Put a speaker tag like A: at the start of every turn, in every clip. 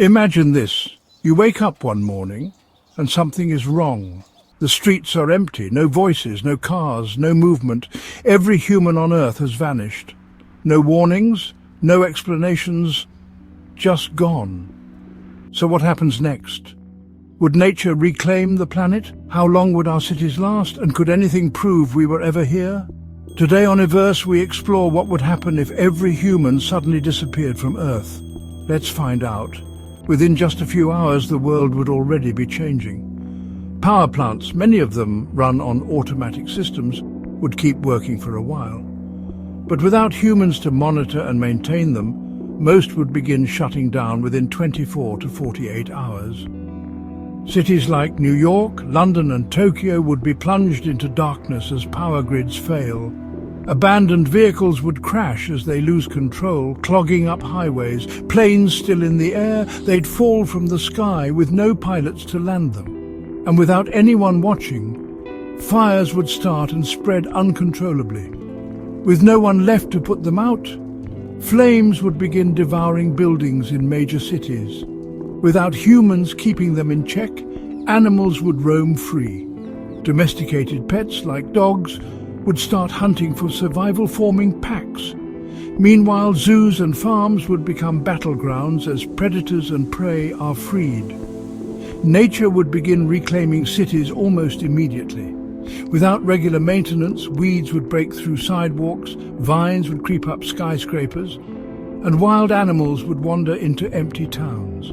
A: Imagine this. You wake up one morning and something is wrong. The streets are empty, no voices, no cars, no movement. Every human on Earth has vanished. No warnings, no explanations, just gone. So what happens next? Would nature reclaim the planet? How long would our cities last? And could anything prove we were ever here? Today on Ifverse we explore what would happen if every human suddenly disappeared from Earth. Let's find out. Within just a few hours, the world would already be changing. Power plants, many of them run on automatic systems, would keep working for a while. But without humans to monitor and maintain them, most would begin shutting down within 24 to 48 hours. Cities like New York, London and Tokyo would be plunged into darkness as power grids fail. Abandoned vehicles would crash as they lose control, clogging up highways. Planes still in the air, they'd fall from the sky with no pilots to land them. And without anyone watching, fires would start and spread uncontrollably. With no one left to put them out, flames would begin devouring buildings in major cities. Without humans keeping them in check, animals would roam free. Domesticated pets like dogs would start hunting for survival, forming packs. Meanwhile, zoos and farms would become battlegrounds as predators and prey are freed. Nature would begin reclaiming cities almost immediately. Without regular maintenance, weeds would break through sidewalks, vines would creep up skyscrapers, and wild animals would wander into empty towns.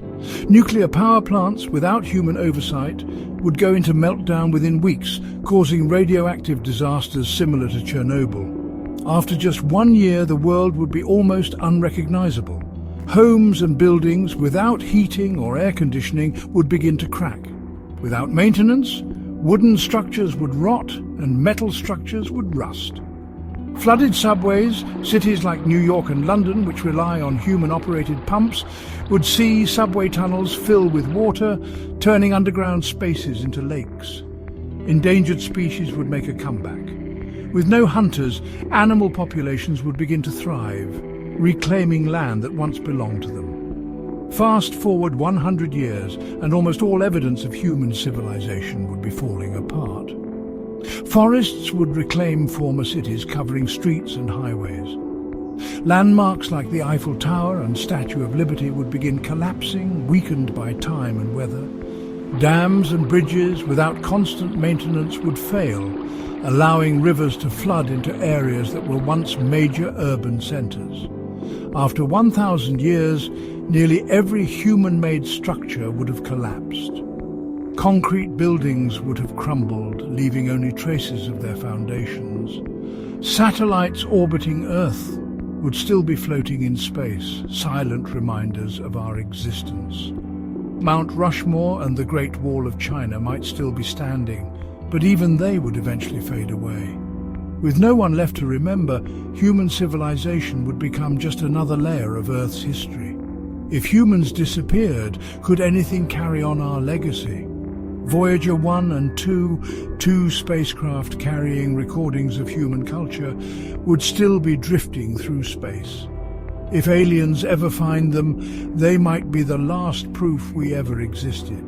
A: Nuclear power plants, without human oversight, would go into meltdown within weeks, causing radioactive disasters similar to Chernobyl. After just 1 year, the world would be almost unrecognizable. Homes and buildings without heating or air conditioning would begin to crack. Without maintenance, wooden structures would rot and metal structures would rust. Flooded subways, cities like New York and London, which rely on human-operated pumps, would see subway tunnels fill with water, turning underground spaces into lakes. Endangered species would make a comeback. With no hunters, animal populations would begin to thrive, reclaiming land that once belonged to them. Fast forward 100 years, and almost all evidence of human civilization would be falling apart. Forests would reclaim former cities, covering streets and highways. Landmarks like the Eiffel Tower and Statue of Liberty would begin collapsing, weakened by time and weather. Dams and bridges, without constant maintenance, would fail, allowing rivers to flood into areas that were once major urban centers. After 1,000 years, nearly every human-made structure would have collapsed. Concrete buildings would have crumbled, leaving only traces of their foundations. Satellites orbiting Earth would still be floating in space, silent reminders of our existence. Mount Rushmore and the Great Wall of China might still be standing, but even they would eventually fade away. With no one left to remember, human civilization would become just another layer of Earth's history. If humans disappeared, could anything carry on our legacy? Voyager 1 and 2, two spacecraft carrying recordings of human culture, would still be drifting through space. If aliens ever find them, they might be the last proof we ever existed.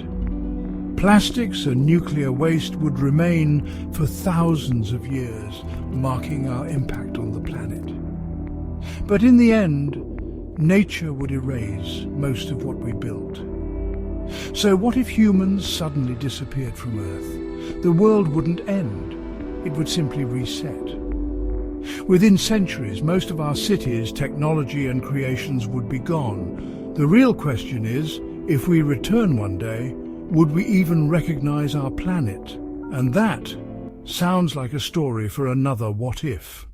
A: Plastics and nuclear waste would remain for thousands of years, marking our impact on the planet. But in the end, nature would erase most of what we built. So what if humans suddenly disappeared from Earth? The world wouldn't end. It would simply reset. Within centuries, most of our cities, technology and creations would be gone. The real question is, if we return one day, would we even recognize our planet? And that sounds like a story for another What If.